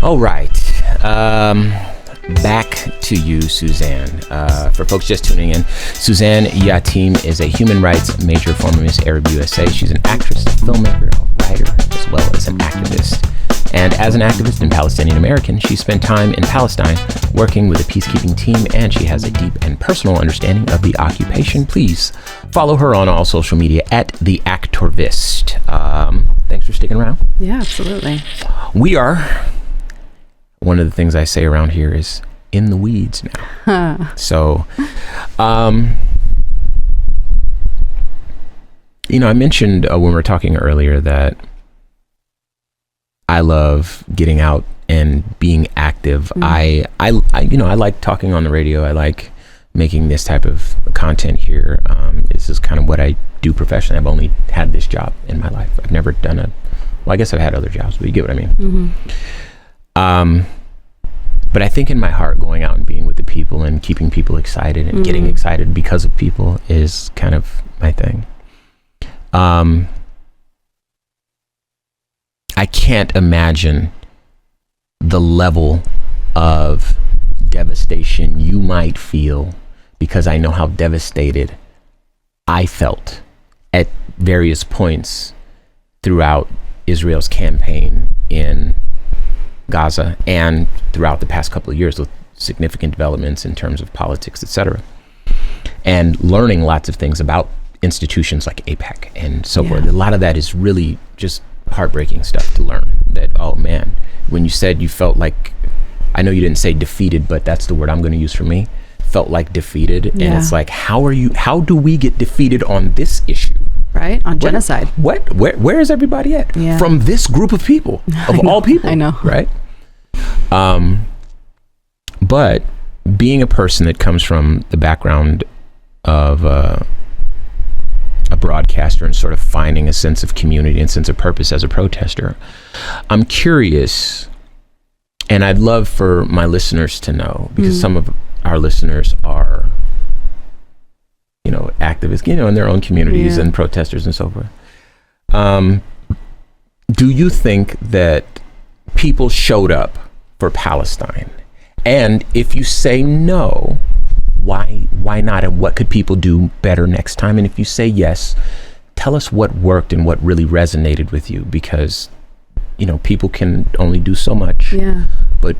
All right. Back to you, Suzanne. For folks just tuning in, Suzanne Yatim is a human rights major, former Miss Arab USA. She's an actress, filmmaker, a writer, as well as an activist. And as an activist and Palestinian American, she spent time in Palestine working with a peacekeeping team, and she has a deep and personal understanding of the occupation. Please follow her on all social media at The Activist. Thanks for sticking around. Yeah, absolutely. We are, one of the things I say around here is in the weeds now. So, I mentioned when we were talking earlier that I love getting out and being active. I like talking on the radio. I like making this type of content here. This is kind of what I do professionally. I've only had this job in my life. I've never done I guess I've had other jobs, but you get what I mean. Mm-hmm. But I think in my heart, going out and being with the people and keeping people excited and getting excited because of people is kind of my thing. I can't imagine the level of devastation you might feel, because I know how devastated I felt at various points throughout Israel's campaign in Gaza and throughout the past couple of years with significant developments in terms of politics, etc. And learning lots of things about institutions like AIPAC and so forth. A lot of that is really just heartbreaking stuff to learn. That, oh man, when you said you felt like, I know you didn't say defeated, but that's the word I'm going to use for me, felt like defeated. And it's like, how do we get defeated on this issue? Right? On genocide. Where is everybody at? From this group of people, of all people. I know. Right? But being a person that comes from the background of a broadcaster and sort of finding a sense of community and sense of purpose as a protester, I'm curious, and I'd love for my listeners to know, because some of our listeners are activists, in their own communities and protesters and so forth. Do you think that people showed up for Palestine? And if you say no, why not? And what could people do better next time? And if you say yes, tell us what worked and what really resonated with you, because people can only do so much, but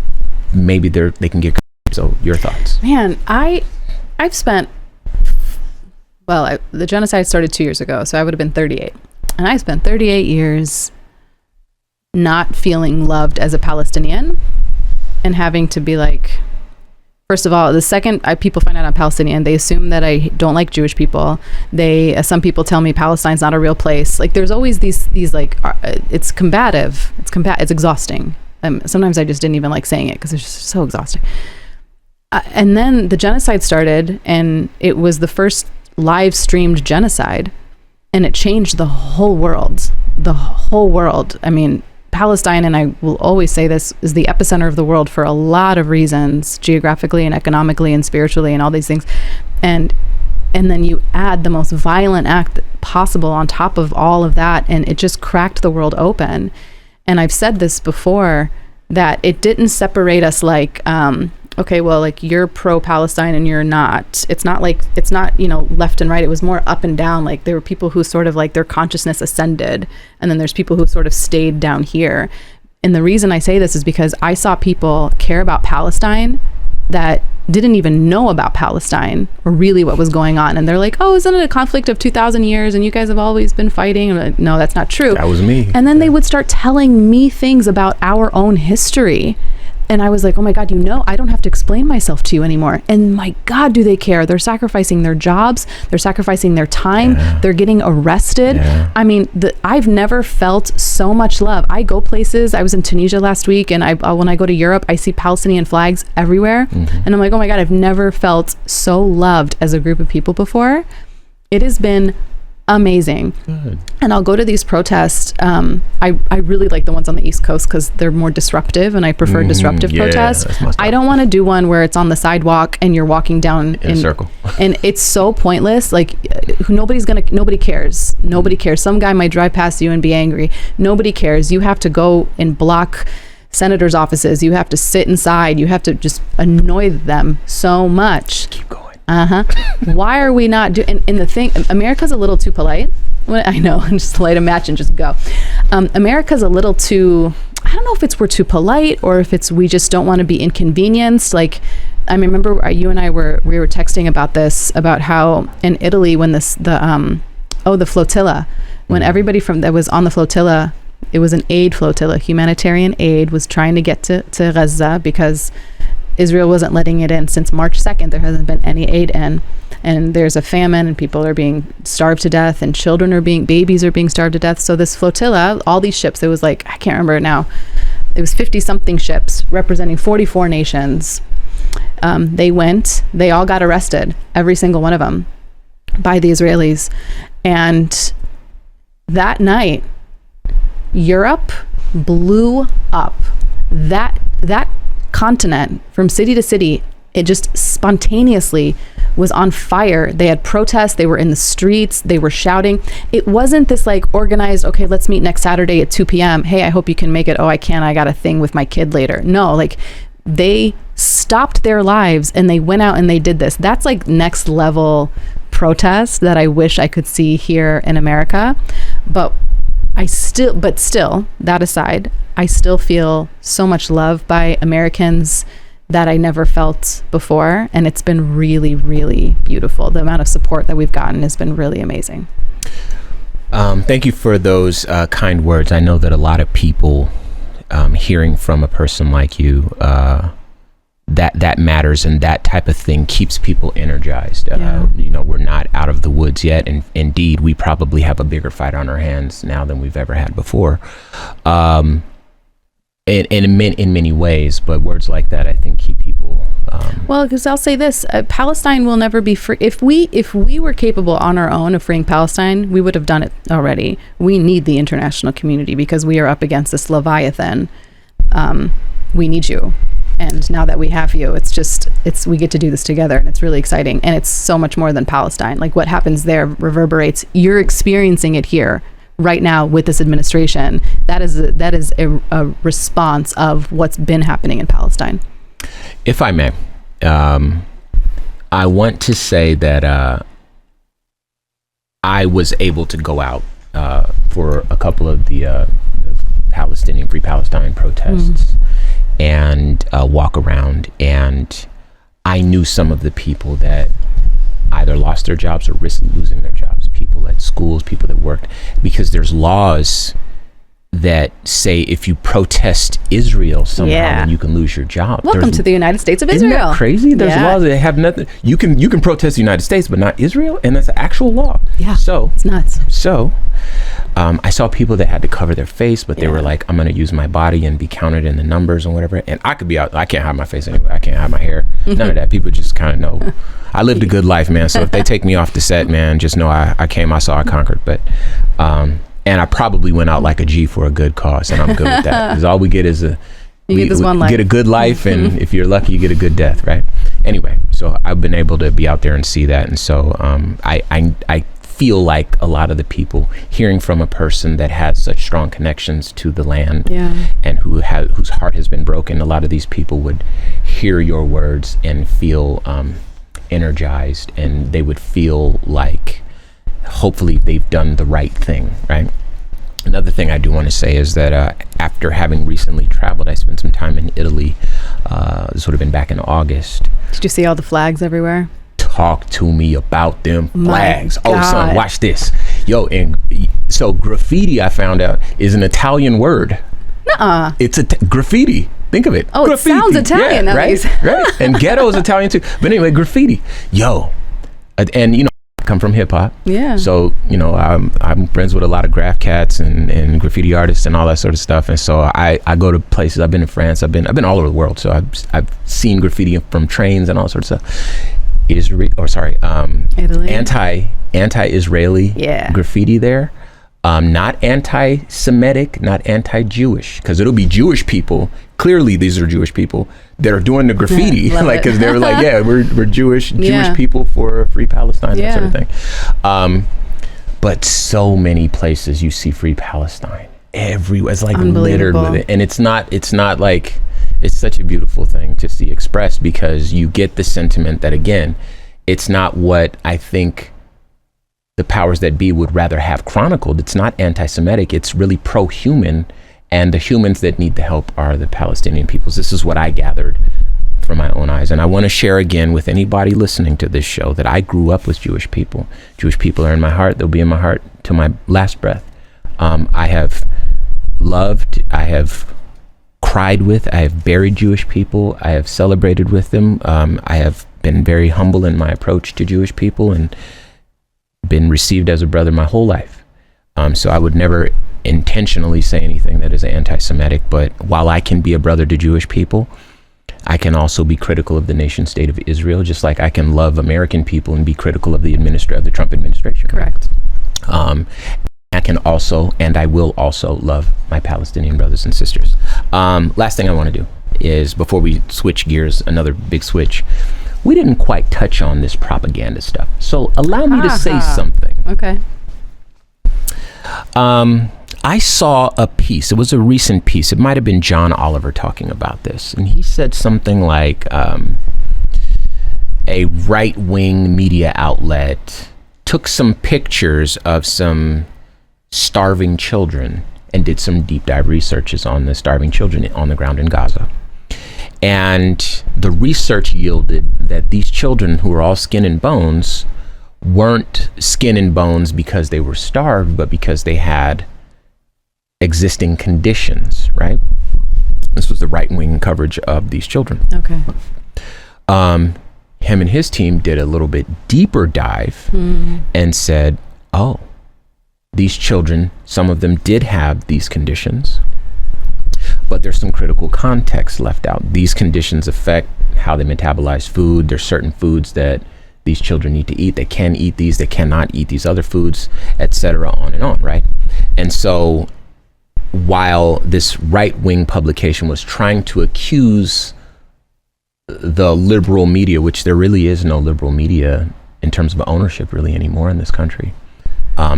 maybe they can get. So your thoughts? Man, I've spent, the genocide started 2 years ago, so I would have been 38. And I spent 38 years not feeling loved as a Palestinian and having to be like, first of all, the second people find out I'm Palestinian, they assume that I don't like Jewish people. Some people tell me Palestine's not a real place. Like, there's always these like, it's combative. It's exhausting. Sometimes I just didn't even like saying it because it's just so exhausting. And then the genocide started, and it was the first live streamed genocide, and it changed the whole world. I mean, Palestine, and I will always say this, is the epicenter of the world for a lot of reasons, geographically and economically and spiritually and all these things. And then you add the most violent act possible on top of all of that, and it just cracked the world open. And I've said this before, that it didn't separate us like, okay, well, like, you're pro-Palestine and you're not. It's not left and right. It was more up and down. Like, there were people who sort of like their consciousness ascended, and then there's people who sort of stayed down here. And the reason I say this is because I saw people care about Palestine that didn't even know about Palestine or really what was going on. And they're like, oh, isn't it a conflict of 2,000 years and you guys have always been fighting? And I'm like, no, that's not true. That was me. And then they would start telling me things about our own history. And I was like, oh my God, I don't have to explain myself to you anymore. And my God, do they care? They're sacrificing their jobs. They're sacrificing their time. Yeah. They're getting arrested. Yeah. I mean, I've never felt so much love. I go places. I was in Tunisia last week, and when I go to Europe, I see Palestinian flags everywhere. Mm-hmm. And I'm like, oh my God, I've never felt so loved as a group of people before. It has been amazing. Good. And I'll go to these protests. I really like the ones on the East Coast because they're more disruptive, and I prefer disruptive protests. I don't want to do one where it's on the sidewalk and you're walking down in a circle. And it's so pointless. Like, nobody cares. Nobody cares. Some guy might drive past you and be angry. Nobody cares. You have to go and block senators' offices. You have to sit inside. You have to just annoy them so much. Keep going. Why are we not doing? And the thing, America's a little too polite. Well, I know, just light a match and just go. America's a little too. I don't know if it's we're too polite or if it's we just don't want to be inconvenienced. Like, I remember you and I were texting about this, about how in Italy when the flotilla, when everybody that was on the flotilla, it was an aid flotilla, humanitarian aid, was trying to get to Gaza because Israel wasn't letting it in since March 2nd. There hasn't been any aid in, and there's a famine and people are being starved to death and babies are being starved to death. So this flotilla, all these ships, it was like, I can't remember now, it was 50 something ships representing 44 nations. They all got arrested, every single one of them, by the Israelis. And that night, Europe blew up. That continent, from city to city, it just spontaneously was on fire. They had protests, they were in the streets, they were shouting. It wasn't this like organized, okay, let's meet next Saturday at 2 p.m. Hey, I hope you can make it. Oh, I can't, I got a thing with my kid later. No, like they stopped their lives and they went out and they did this. That's like next level protest that I wish I could see here in America. But still, that aside, I still feel so much love by Americans that I never felt before. And it's been really, really beautiful. The amount of support that we've gotten has been really amazing. Thank you for those kind words. I know that a lot of people hearing from a person like you, that matters, and that type of thing keeps people energized. We're not out of the woods yet, and indeed we probably have a bigger fight on our hands now than we've ever had before, in many ways. But words like that, I think, keep people well, because I'll say this, Palestine will never be free. If we were capable on our own of freeing Palestine, we would have done it already. We need the international community because we are up against this Leviathan. We need you. And now that we have you, we get to do this together, and it's really exciting. And it's so much more than Palestine. Like what happens there reverberates. You're experiencing it here right now with this administration. That is a response of what's been happening in Palestine. If I may, I want to say that I was able to go out for a couple of the Free Palestine protests. And walk around, and I knew some of the people that either lost their jobs or risked losing their jobs, people at schools, people that worked, because there's laws that say if you protest Israel somehow, then you can lose your job. Welcome to the United States of Israel. Isn't that crazy? There's laws that have nothing. You can protest the United States, but not Israel, and that's an actual law. Yeah, so it's nuts. So I saw people that had to cover their face, but they were like, I'm going to use my body and be counted in the numbers and whatever. And I could be out. I can't hide my face anyway. I can't hide my hair. None of that. People just kind of know. I lived a good life, man. So if they take me off the set, man, just know I came, I saw, I conquered. But and I probably went out like a G for a good cause, and I'm good with that. Because all we get is we get a good life, and if you're lucky, you get a good death, right? Anyway, so I've been able to be out there and see that, and so I feel like a lot of the people hearing from a person that has such strong connections to the land, and whose heart has been broken, a lot of these people would hear your words and feel energized, and they would feel like hopefully they've done the right thing, right? Another thing I do want to say is that after having recently traveled, I spent some time in Italy. This would have been back in August. Did you see all the flags everywhere? Talk to me about them flags. Oh, son, watch this. Yo, and so graffiti, I found out, is an Italian word. Nuh-uh. It's graffiti. Think of it. Oh, graffiti. It sounds Italian. Yeah, right? And ghetto is Italian too. But anyway, graffiti. Yo, and come from hip hop. Yeah. So, I'm friends with a lot of graph cats and graffiti artists and all that sort of stuff. And so I go to places. I've been in France. I've been all over the world. So I've seen graffiti from trains and all sorts of stuff. Italy. Anti-Israeli graffiti there. Not anti-Semitic, not anti-Jewish, because it'll be Jewish people. Clearly, these are Jewish people that are doing the graffiti, because they're like, we're Jewish people for Free Palestine, that sort of thing. But so many places you see Free Palestine, everywhere. It's like littered Unbelievable. with it. And it's not like, it's such a beautiful thing to see expressed, because you get the sentiment that, again, it's not what I think the powers that be would rather have chronicled. It's not anti-Semitic. It's really pro-human, and the humans that need the help are the Palestinian peoples. This is what I gathered from my own eyes. And I want to share again with anybody listening to this show that I grew up with Jewish people. Jewish people are in my heart. They'll be in my heart to my last breath. I have loved, I have cried with, I have buried Jewish people. I have celebrated with them. I have been very humble in my approach to Jewish people and been received as a brother my whole life. So I would never intentionally say anything that is anti-Semitic, but while I can be a brother to Jewish people, I can also be critical of the nation state of Israel, just like I can love American people and be critical of the Trump administration. Correct. I can also, and I will also, love my Palestinian brothers and sisters. Last thing I want to do is, before we switch gears, another big switch, we didn't quite touch on this propaganda stuff. So allow me to say something. Okay. I saw a piece. It was a recent piece. It might have been John Oliver talking about this. And he said something like a right-wing media outlet took some pictures of some starving children and did some deep dive researches on the starving children on the ground in Gaza. And the research yielded that these children, who were all skin and bones, weren't skin and bones because they were starved, but because they had existing conditions, right? This was the right-wing coverage of these children. Okay. Him and his team did a little bit deeper dive and said, oh, these children, some of them did have these conditions, but there's some critical context left out. These conditions affect how they metabolize food. There's certain foods that these children need to eat. They can eat these, they cannot eat these other foods, etc., on and on, right? And so while this right-wing publication was trying to accuse the liberal media, which there really is no liberal media in terms of ownership really anymore in this country,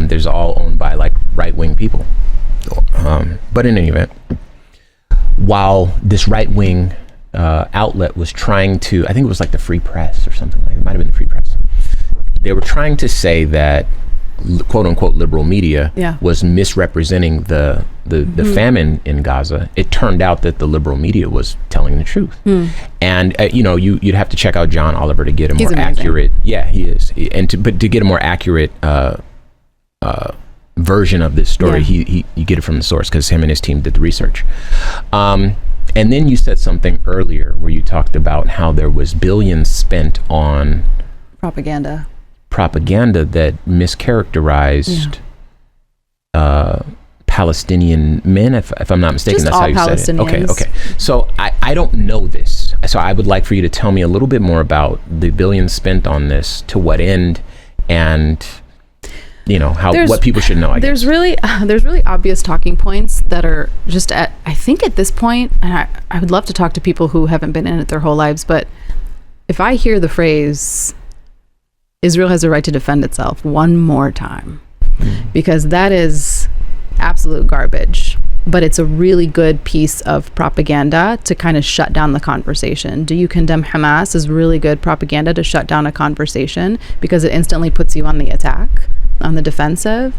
there's all owned by like right-wing people. But in any event, while this right-wing outlet was trying to, I think it was like the Free Press or something like that, it might have been the Free Press. They were trying to say that quote unquote liberal media was misrepresenting the famine in Gaza. It turned out that the liberal media was telling the truth. And you'd have to check out John Oliver to get a more accurate. Yeah, he is. And to get a more accurate version of this story, you get it from the source, because him and his team did the research. And then you said something earlier where you talked about how there was billions spent on propaganda that mischaracterized Palestinian men, if I'm not mistaken. Just that's all how you said it. Palestinians. Okay. So I don't know this. So I would like for you to tell me a little bit more about the billions spent on this, to what end, and what people should know. There's really obvious talking points that are just I think at this point, and I would love to talk to people who haven't been in it their whole lives, but if I hear the phrase Israel has a right to defend itself one more time, because that is absolute garbage, but it's a really good piece of propaganda to kind of shut down the conversation. Do you condemn Hamas? Is really good propaganda to shut down a conversation, because it instantly puts you on the attack, on the defensive.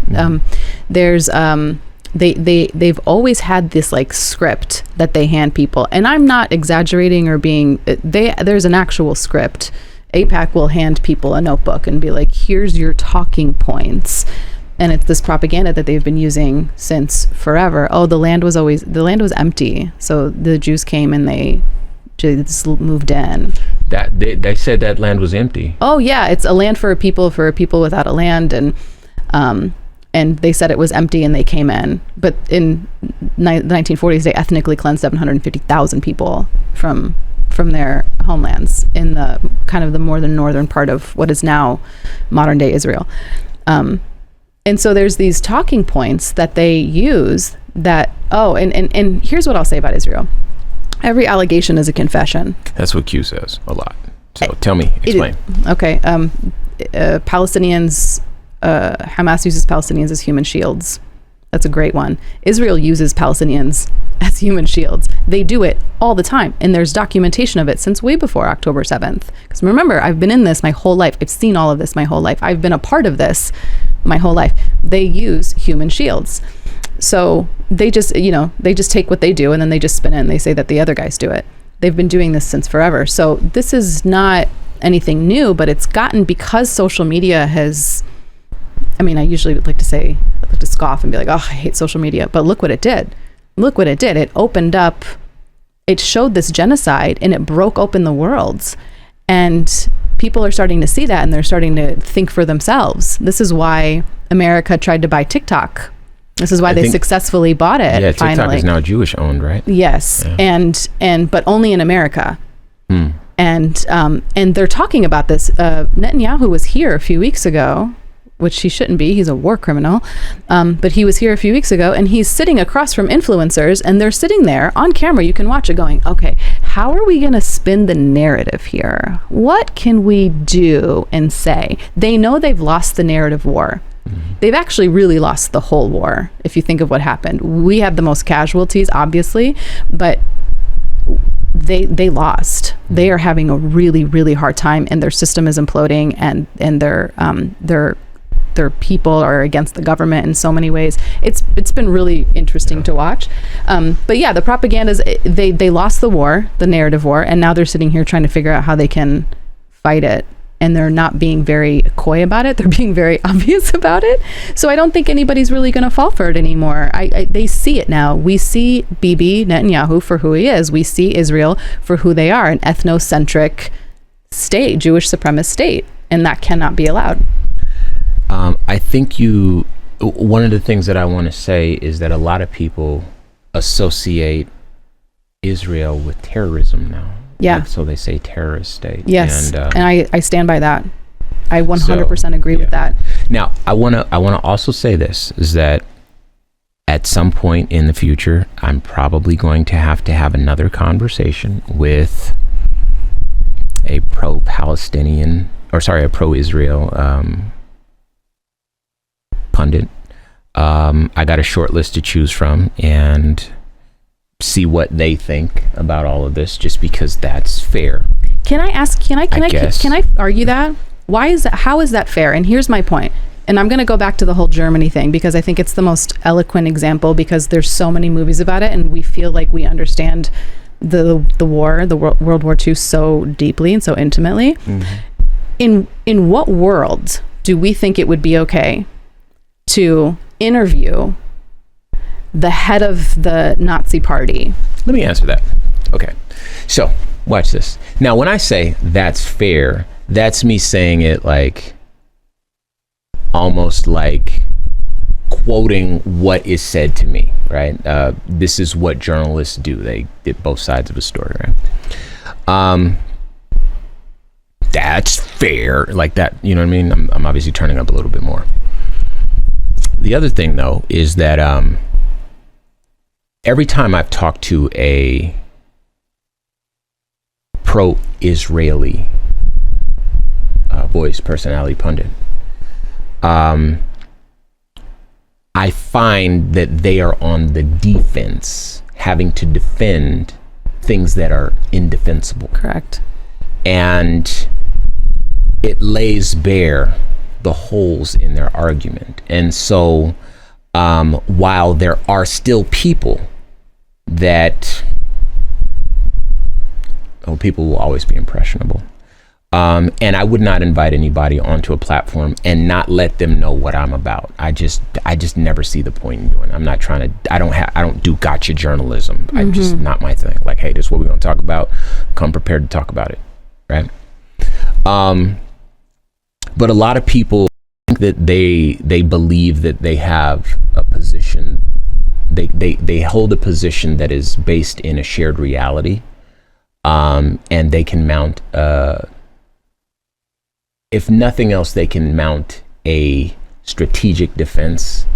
They've always had this like script that they hand people, and I'm not exaggerating or being, there's an actual script. AIPAC will hand people a notebook and be like, here's your talking points. And it's this propaganda that they've been using since forever. Oh, the land was empty, so the Jews came and they just moved in. That they said that land was empty. Oh yeah, it's a land for a people without a land, and they said it was empty and they came in. But in the 1940s, they ethnically cleansed 750,000 people from their homelands in the kind of the more than northern part of what is now modern day Israel. And so there's these talking points that they use that, and here's what I'll say about Israel. Every allegation is a confession. That's what Q says a lot. So tell me, explain. Okay. Palestinians, Hamas uses Palestinians as human shields. That's a great one. Israel uses Palestinians as human shields. They do it all the time. And there's documentation of it since way before October 7th. Because remember, I've been in this my whole life. I've seen all of this my whole life. I've been a part of this my whole life. They use human shields. So they just, they just take what they do and then they just spin it and they say that the other guys do it. They've been doing this since forever. So this is not anything new, but it's gotten, because social media has, I usually like to scoff and be like, oh, I hate social media. But look what it did. It opened up, it showed this genocide and it broke open the world. And people are starting to see that and they're starting to think for themselves. This is why America tried to buy TikTok. This is why they successfully bought it. Yeah, finally. TikTok is now Jewish owned, right? Yes, yeah. and but only in America. And they're talking about this. Netanyahu was here a few weeks ago, which he shouldn't be. He's a war criminal. But he was here a few weeks ago, and he's sitting across from influencers, and they're sitting there on camera. You can watch it going, okay, how are we going to spin the narrative here? What can we do and say? They know they've lost the narrative war. They've actually really lost the whole war, if you think of what happened. We had the most casualties, obviously, but they lost. They are having a really, really hard time, and their system is imploding, and their people are against the government in so many ways. It's been really interesting to watch. But yeah, the propaganda is they lost the war, the narrative war, and now they're sitting here trying to figure out how they can fight it. And they're not being very coy about it. They're being very obvious about it. So I don't think anybody's really going to fall for it anymore. They see it now. We see Bibi Netanyahu for who he is. We see Israel for who they are, an ethnocentric state, Jewish supremacist state. And that cannot be allowed. I think one of the things that I want to say is that a lot of people associate Israel with terrorism now. Yeah. So they say terrorist state. Yes. And I stand by that. I 100% agree with that. Now, I want to also say this, is that at some point in the future, I'm probably going to have another conversation with a pro-Palestinian, a pro-Israel pundit. I got a short list to choose from, and see what they think about all of this, just because that's fair. Can I argue that? How is that fair? And here's my point. And I'm going to go back to the whole Germany thing, because I think it's the most eloquent example, because there's so many movies about it and we feel like we understand the war, the World War II so deeply and so intimately. In what world do we think it would be okay to interview the head of the Nazi party? Let me answer that. Okay. So watch this. Now, when I say that's fair, that's me saying it like almost like quoting what is said to me, right? This is what journalists do. They get both sides of a story, right? That's fair, like that. You know what I mean? I'm obviously turning up a little bit more. The other thing, though, is that every time I've talked to a pro-Israeli voice, personality, pundit, I find that they are on the defense, having to defend things that are indefensible. Correct. And it lays bare the holes in their argument. And so while there are still people that, people will always be impressionable. And I would not invite anybody onto a platform and not let them know what I'm about. I just never see the point in doing it. I'm not trying to, I don't do gotcha journalism. I just, not my thing. Like, hey, this is what we're going to talk about. Come prepared to talk about it. Right. But a lot of people think that they believe that they have a position. They hold a position that is based in a shared reality. And they can mount, if nothing else, they can mount a strategic defense.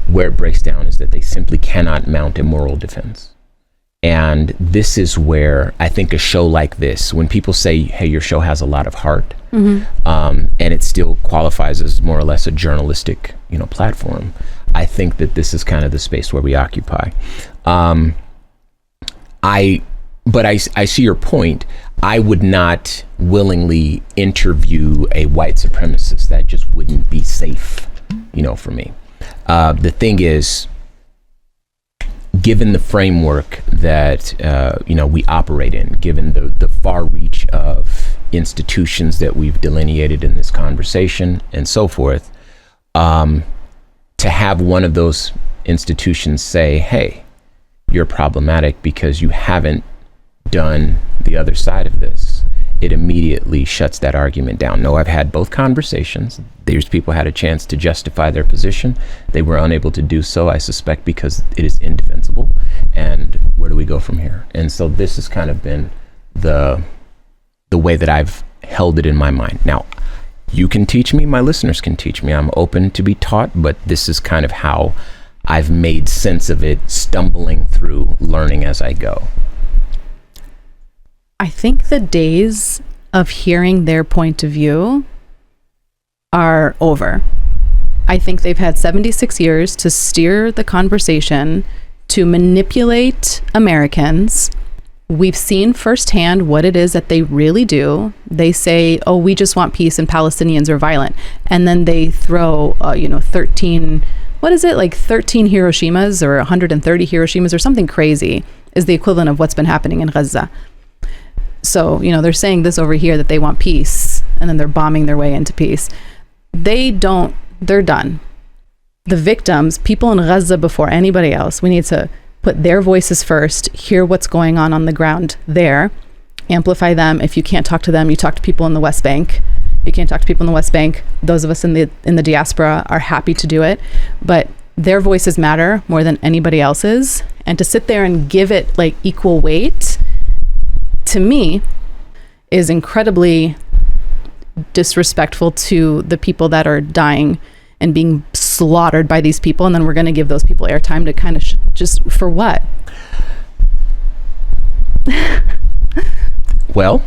Where it breaks down is that they simply cannot mount a moral defense. And this is where I think a show like this, when people say, hey, your show has a lot of heart, and it still qualifies as more or less a journalistic, platform. I think that this is kind of the space where we occupy. I see your point. I would not willingly interview a white supremacist. That just wouldn't be safe, for me. The thing is, given the framework that we operate in, given the far reach of institutions that we've delineated in this conversation and so forth, to have one of those institutions say, hey, you're problematic because you haven't done the other side of this, it immediately shuts that argument down. No, I've had both conversations. These people had a chance to justify their position. They were unable to do so, I suspect, because it is indefensible. And where do we go from here? And so this has kind of been the way that I've held it in my mind. Now, you can teach me, my listeners can teach me. I'm open to be taught, but this is kind of how I've made sense of it, stumbling through, learning as I go. I think the days of hearing their point of view are over. I think they've had 76 years to steer the conversation, to manipulate Americans. We've seen firsthand what it is that they really do. They say, oh, we just want peace and Palestinians are violent. And then they throw, 13, what is it? Like 13 Hiroshimas or 130 Hiroshimas or something crazy is the equivalent of what's been happening in Gaza. So, they're saying this over here that they want peace, and then they're bombing their way into peace. They're done. The victims, people in Gaza before anybody else, we need to put their voices first, hear what's going on the ground there, amplify them. If you can't talk to them, you talk to people in the West Bank. You can't talk to people in the West Bank. Those of us in the diaspora are happy to do it, but their voices matter more than anybody else's. And to sit there and give it like equal weight, to me, is incredibly disrespectful to the people that are dying and being slaughtered by these people. And then we're going to give those people airtime to kind of just for what? Well,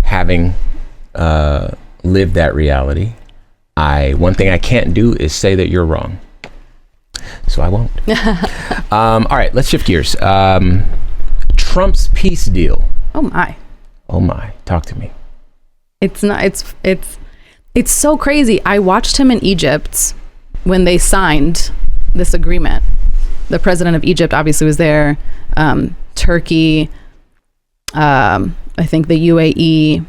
having lived that reality, one thing I can't do is say that you're wrong. So I won't. All right, let's shift gears. Trump's peace deal. Oh my. Talk to me. It's so crazy. I watched him in Egypt when they signed this agreement. The president of Egypt obviously was there. Turkey, I think the UAE.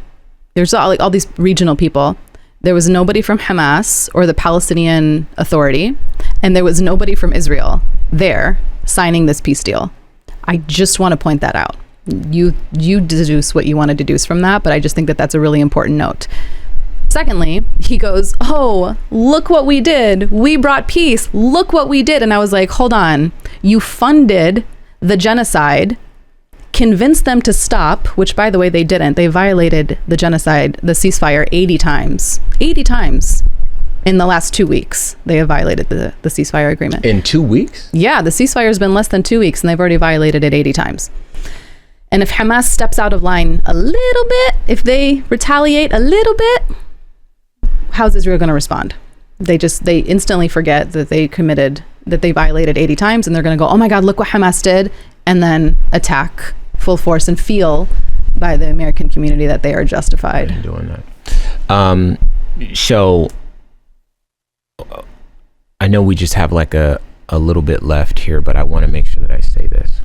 There's all these regional people. There was nobody from Hamas or the Palestinian Authority, and there was nobody from Israel there signing this peace deal. I just want to point that out. You deduce what you want to deduce from that, but I just think that that's a really important note. Secondly, he goes, oh, look what we did. We brought peace. Look what we did. And I was like, hold on. You funded the genocide, convinced them to stop, which, by the way, they didn't. They violated the genocide, the ceasefire 80 times. 80 times. In the last 2 weeks, they have violated the ceasefire agreement. In 2 weeks? Yeah, the ceasefire has been less than 2 weeks, and they've already violated it 80 times. And if Hamas steps out of line a little bit, if they retaliate a little bit, how's Israel going to respond? They instantly forget that they violated 80 times, and they're going to go, oh my God, look what Hamas did, and then attack full force and feel by the American community that they are justified in doing that. So I know we just have like a little bit left here, but I want to make sure that I say this.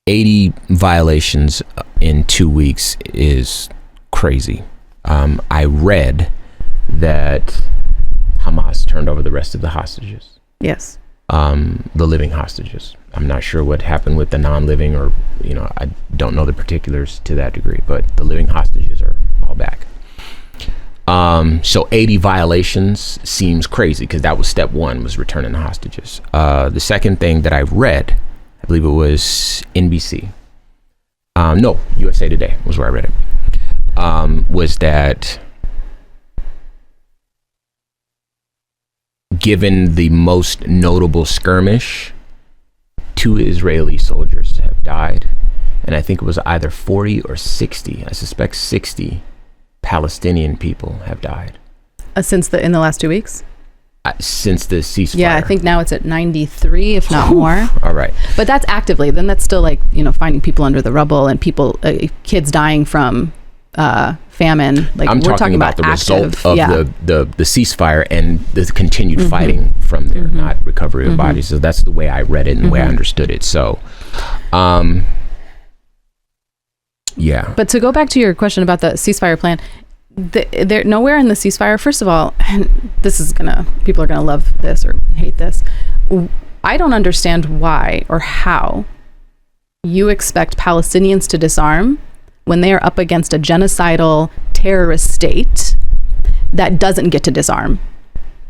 80 violations in 2 weeks is crazy. I read that Hamas turned over the rest of the hostages. Yes. The living hostages. I'm not sure what happened with the non-living, or, I don't know the particulars to that degree, but the living hostages are all back. So 80 violations seems crazy, because that was step one, was returning the hostages. The second thing that I read, I believe it was NBC. No, USA Today was where I read it. Was that given the most notable skirmish 2 Israeli soldiers have died, and I think it was either 40 or 60. I suspect 60 Palestinian people have died in the last 2 weeks. Since the ceasefire. Yeah, I think now it's at 93, if not more. All right. But that's actively. Then that's still like, finding people under the rubble and people, kids dying from famine. Like I'm we're talking about the result of the ceasefire and the continued fighting from there, not recovery of bodies. So that's the way I read it and the way I understood it. So, yeah. But to go back to your question about the ceasefire plan, they're nowhere in the ceasefire. First of all, and people are gonna love this or hate this. I don't understand why or how you expect Palestinians to disarm when they are up against a genocidal terrorist state that doesn't get to disarm.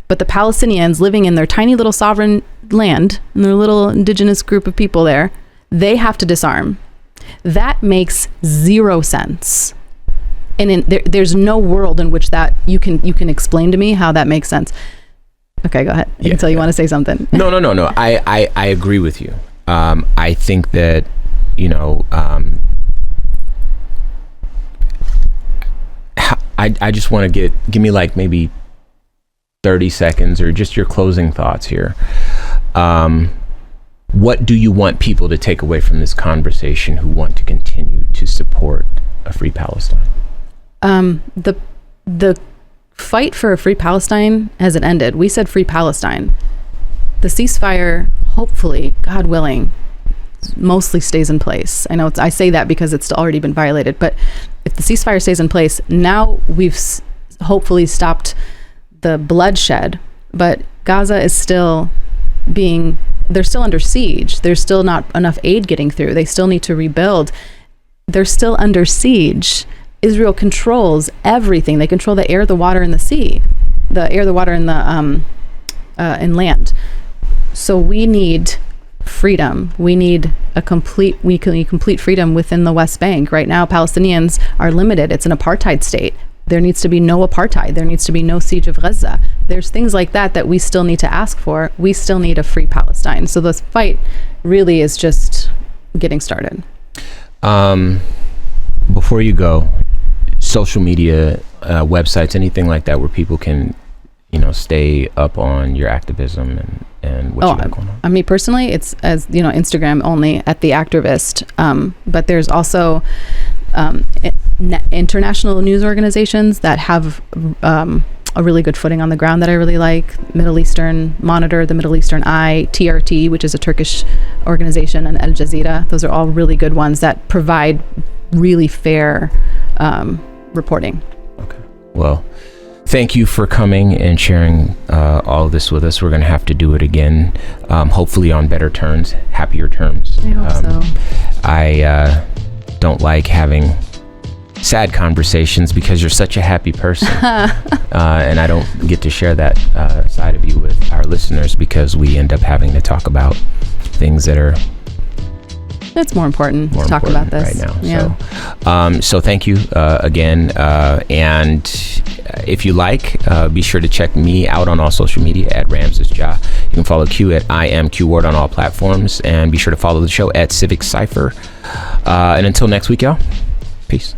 But the Palestinians living in their tiny little sovereign land, and their little indigenous group of people there, they have to disarm. That makes zero sense. And there's no world in which that you can explain to me how that makes sense. Okay, go ahead. You can you want to say something. No. I agree with you. I think that, I just want to give me like maybe 30 seconds or just your closing thoughts here. What do you want people to take away from this conversation who want to continue to support a free Palestine? The fight for a free Palestine hasn't ended. We said free Palestine. The ceasefire, hopefully, God willing, mostly stays in place. I know I say that because it's already been violated, but if the ceasefire stays in place, now we've hopefully stopped the bloodshed, but Gaza is still they're still under siege. There's still not enough aid getting through. They still need to rebuild. They're still under siege. Israel controls everything. They control the air, the water, and the sea. The air, the water, and the land. So we need freedom. We need complete freedom within the West Bank. Right now, Palestinians are limited. It's an apartheid state. There needs to be no apartheid. There needs to be no siege of Gaza. There's things like that we still need to ask for. We still need a free Palestine. So this fight really is just getting started. Before you go, social media, websites, anything like that where people can, stay up on your activism and what you got going on? I mean, personally, it's as Instagram only at The Activist. But there's also international news organizations that have a really good footing on the ground that I really like. Middle Eastern Monitor, the Middle Eastern Eye, TRT, which is a Turkish organization, and Al Jazeera. Those are all really good ones that provide really fair reporting. Okay. Well, thank you for coming and sharing all of this with us. We're going to have to do it again, hopefully on better terms, happier terms. I hope so. I don't like having sad conversations because you're such a happy person. And I don't get to share that side of you with our listeners because we end up having to talk about things that are it's more important to talk about this right now. Yeah. So thank you again. And if you like, be sure to check me out on all social media at Ramses Ja. You can follow Q at I am Q Ward on all platforms, and be sure to follow the show at Civic Cypher. And until next week, y'all, peace.